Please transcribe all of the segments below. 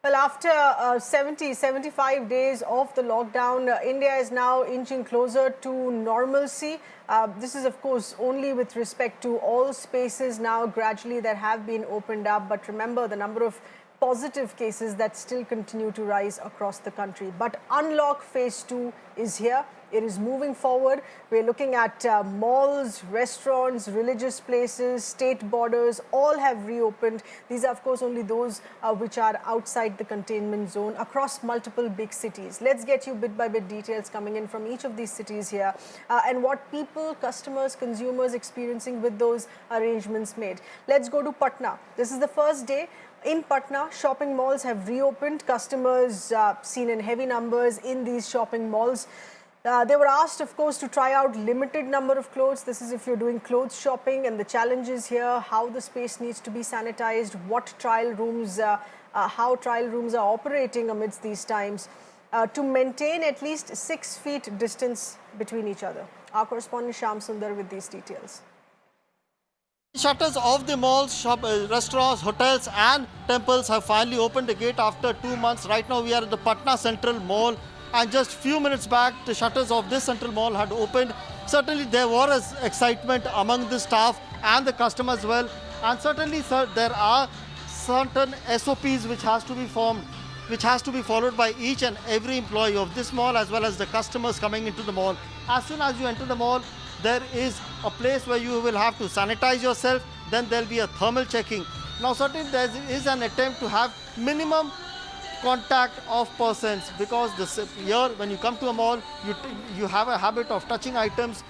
Well, after 75 days of the lockdown, India is now inching closer to normalcy. This is, of course, only with respect to all spaces now gradually that have been opened up. But remember, the number of positive cases that still continue to rise across the country. But unlock phase 2 is here. It is moving forward. We're looking at malls, restaurants, religious places, state borders, all have reopened. These are, of course, only those which are outside the containment zone across multiple big cities. Let's get you bit by bit details coming in from each of these cities here and what people, customers, consumers experiencing with those arrangements made. Let's go to Patna. This is the first day. In Patna, shopping malls have reopened. Customers seen in heavy numbers in these shopping malls. They were asked, of course, to try out limited number of clothes. This is if you're doing clothes shopping, and the challenge is here how the space needs to be sanitized, what trial rooms, how trial rooms are operating amidst these times to maintain at least 6 feet distance between each other. Our correspondent Shyam Sundar with these details. Shutters of the malls, restaurants, hotels and temples have finally opened the gate after 2 months. Right now we are at the Patna Central Mall, and just few minutes back the shutters of this central mall had opened. Certainly there was excitement among the staff and the customers as well, and certainly there are certain SOPs which has to be followed by each and every employee of this mall as well as the customers coming into the mall. As soon as you enter the mall, there is a place where you will have to sanitize yourself, then there will be a thermal checking. Now certainly there is an attempt to have minimum contact of persons, because here when you come to a mall you have a habit of touching items,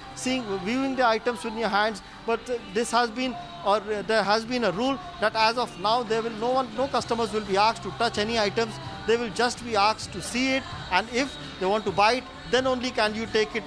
viewing the items with your hands, but this has been, or there has been a rule that as of now no customers will be asked to touch any items. They will just be asked to see it, and if they want to buy it, then only can you take it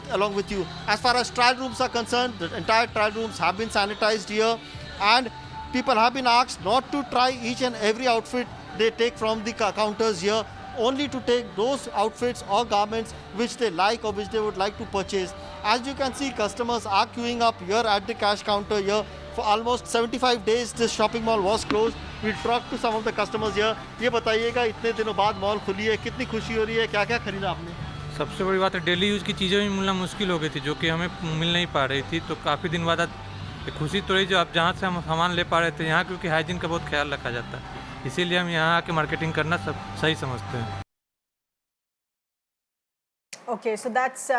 along with you. As far as trial rooms are concerned, the entire trial rooms have been sanitized here, and people have been asked not to try each and every outfit they take from the counters here, only to take those outfits or garments which they like or which they would like to purchase. As you can see, customers are queuing up here at the cash counter here. For almost 75 days this shopping mall was closed. We talked to some of the customers here. ये बताइएगा, इतने दिनों बाद mall खुली है, कितनी खुशी हो रही है, क्या क्या खरीदा आपने? सबसे बड़ी बात है डेली यूज़ की चीज़ें भी मिलना मुश्किल हो गई थी, जो कि हमें मिल नहीं पा रही थी। तो काफ़ी दिन बाद खुशी तो रही जो आप जहाँ से हम सामान ले पा रहे थे यहाँ, क्योंकि हाइजीन का बहुत ख्याल रखा जाता है, इसीलिए हम यहाँ आके मार्केटिंग करना सब सही समझते हैं। Okay, so that's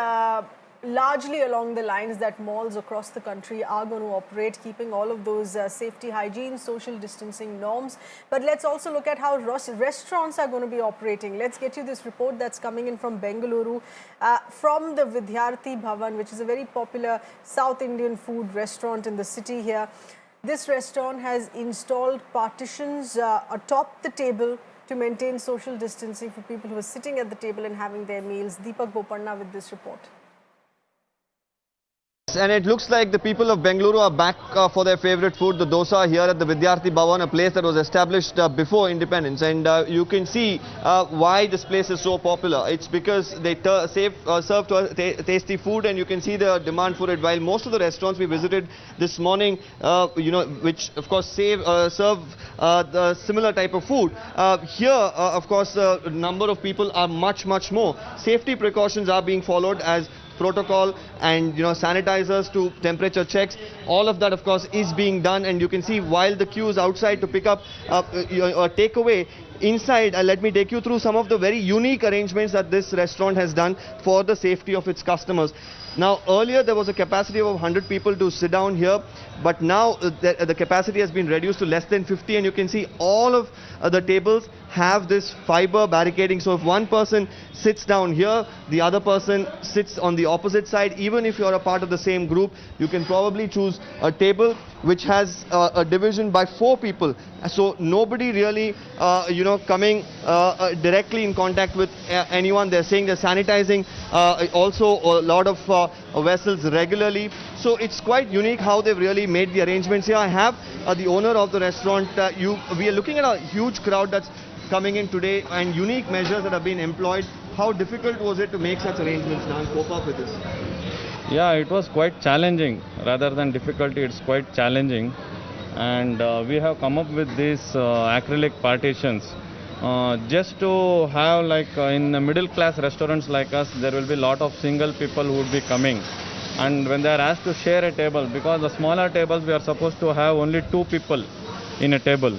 largely along the lines that malls across the country are going to operate, keeping all of those safety, hygiene, social distancing norms. But let's also look at how restaurants are going to be operating. Let's get you this report that's coming in from Bengaluru, from the Vidyarthi Bhavan, which is a very popular South Indian food restaurant in the city here. This restaurant has installed partitions atop the table to maintain social distancing for people who are sitting at the table and having their meals. Deepak Bopanna with this report. And it looks like the people of Bengaluru are back for their favorite food, the dosa, here at the Vidyarthi Bhavan, a place that was established before independence. And you can see why this place is so popular. It's because they serve tasty food, and you can see the demand for it. While most of the restaurants we visited this morning, which of course serve the similar type of food, here of course the number of people are much more. Safety precautions are being followed as protocol, and sanitizers to temperature checks. All of that of course is being done, and you can see while the queue is outside to pick up a takeaway, inside let me take you through some of the very unique arrangements that this restaurant has done for the safety of its customers. Now earlier there was a capacity of 100 people to sit down here, but now the capacity has been reduced to less than 50, and you can see all of the tables have this fiber barricading. So if one person sits down here, the other person sits on the opposite side. Even if you're a part of the same group, you can probably choose a table which has a division by 4 people. So nobody really coming directly in contact with anyone. They're saying they're sanitizing also a lot of vessels regularly. So it's quite unique how they've really made the arrangements here. I have the owner of the restaurant. We are looking at a huge crowd that's coming in today, and unique measures that have been employed. How difficult was it to make such arrangements now and cope up with this? Yeah, it was quite challenging. Rather than difficulty, it's quite challenging. And we have come up with these acrylic partitions just to have like in middle class restaurants like us, there will be lot of single people who would be coming. And when they are asked to share a table, because the smaller tables we are supposed to have only 2 people in a table.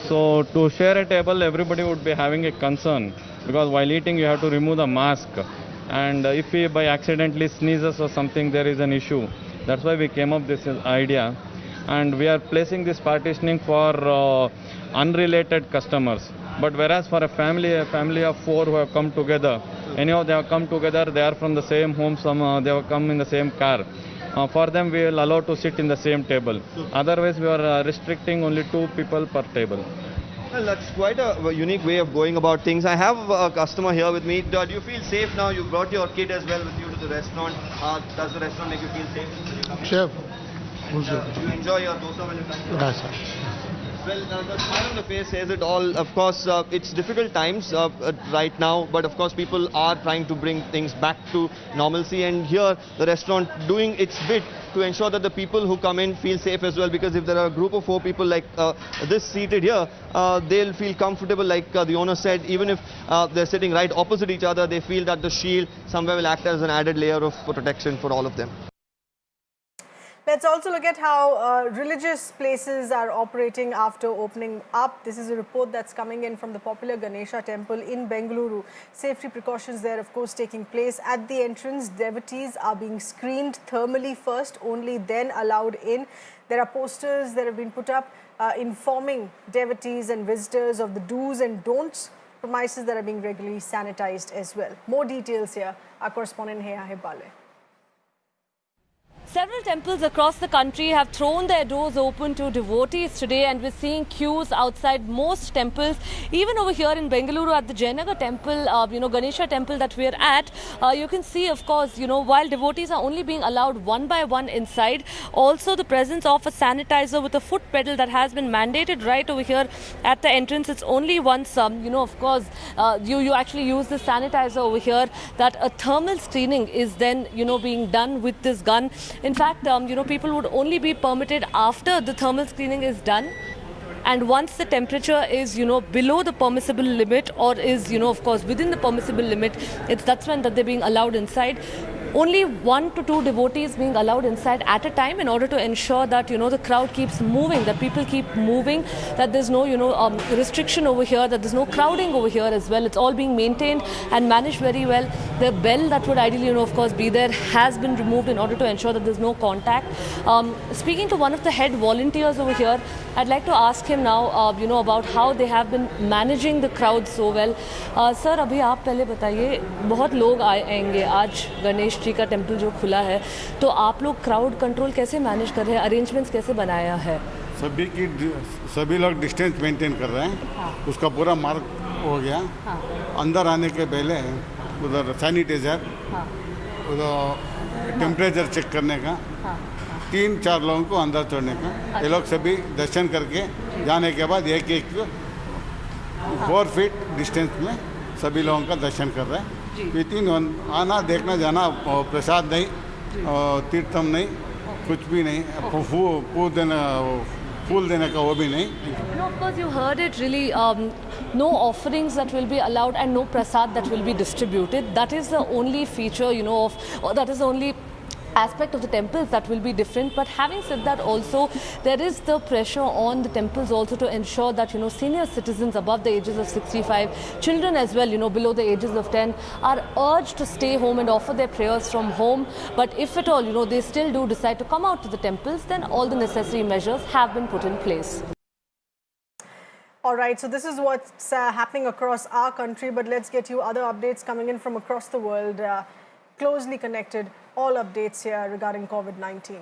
So to share a table, everybody would be having a concern, because while eating you have to remove the mask, and if we by accidentally sneezes or something, there is an issue. That's why we came up with this idea, and we are placing this partitioning for unrelated customers. But whereas for a family of 4 who have come together, anyhow they have come together, they are from the same home, some they have come in the same car. For them we will allow to sit in the same table. Otherwise we are restricting only 2 people per table. Well, that's quite a unique way of going about things. I have a customer here with me. Do you feel safe now? You brought your kid as well with you to the restaurant. Does the restaurant make you feel safe when you come in? Chef. Do you enjoy your dosa when you come here? Yes, sir. Well, the smile on the face says it all. Of course, it's difficult times right now, but of course people are trying to bring things back to normalcy, and here the restaurant doing its bit to ensure that the people who come in feel safe as well, because if there are a group of 4 people like this seated here, they'll feel comfortable, like the owner said. Even if they're sitting right opposite each other, they feel that the shield somewhere will act as an added layer of protection for all of them. Let's also look at how religious places are operating after opening up. This is a report that's coming in from the popular Ganesha temple in Bengaluru. Safety precautions there, of course, taking place. At the entrance, devotees are being screened thermally first, only then allowed in. There are posters that have been put up informing devotees and visitors of the do's and don'ts. Premises that are being regularly sanitized as well. More details here. Our correspondent Heya Hebale. Several temples across the country have thrown their doors open to devotees today, and we're seeing queues outside most temples. Even over here in Bengaluru at the Jainagar temple, Ganesha temple that we're at, you can see, of course, while devotees are only being allowed one by one inside, also the presence of a sanitizer with a foot pedal that has been mandated right over here at the entrance. It's only once, of course, you actually use the sanitizer over here, that a thermal screening is then, being done with this gun. In fact, people would only be permitted after the thermal screening is done. And once the temperature is, below the permissible limit, or is, of course, within the permissible limit, that's when that they're being allowed inside. Only 1 to 2 devotees being allowed inside at a time, in order to ensure that, the crowd keeps moving, that people keep moving, that there's no, restriction over here, that there's no crowding over here as well. It's all being maintained and managed very well. The bell that would ideally, of course, be there has been removed in order to ensure that there's no contact. Speaking to one of the head volunteers over here, I'd like to ask him now, about how they have been managing the crowd so well. Sir, अभी आप पहले बताइए, बहुत लोग आएंगे आज गणेश जी का temple जो खुला है, तो आप लोग क्राउड कंट्रोल कैसे मैनेज कर रहे हैं, अरेंजमेंट्स कैसे बनाया है? सभी लोग डिस्टेंस मेंटेन कर रहे हैं। हाँ। उसका पूरा मार्क हो गया। हाँ। अंदर आने के पहले उधर सैनिटाइजर, हाँ। उधर टेम्परेचर चेक करने का, हाँ। 3-4 लोगों को अंदर छोड़ने का। अच्छा। ये लोग सभी दर्शन करके जाने के बाद एक 4 फीट डिस्टेंस में सभी लोगों का दर्शन कर रहे हैं। आना देखना जाना, प्रसाद नहीं, तीर्थम नहीं, कुछ भी नहीं, फूल देने का वो भी नहीं. No, of course you heard it really. No offerings that will be allowed and no prasad that will be distributed. That is the only feature, or that is the only aspect of the temples that will be different. But having said that, also there is the pressure on the temples also to ensure that senior citizens above the ages of 65, children as well below the ages of 10, are urged to stay home and offer their prayers from home. But if at all they still do decide to come out to the temples, then all the necessary measures have been put in place. All right, so this is what's happening across our country, but let's get you other updates coming in from across the world, closely connected, all updates here regarding COVID-19.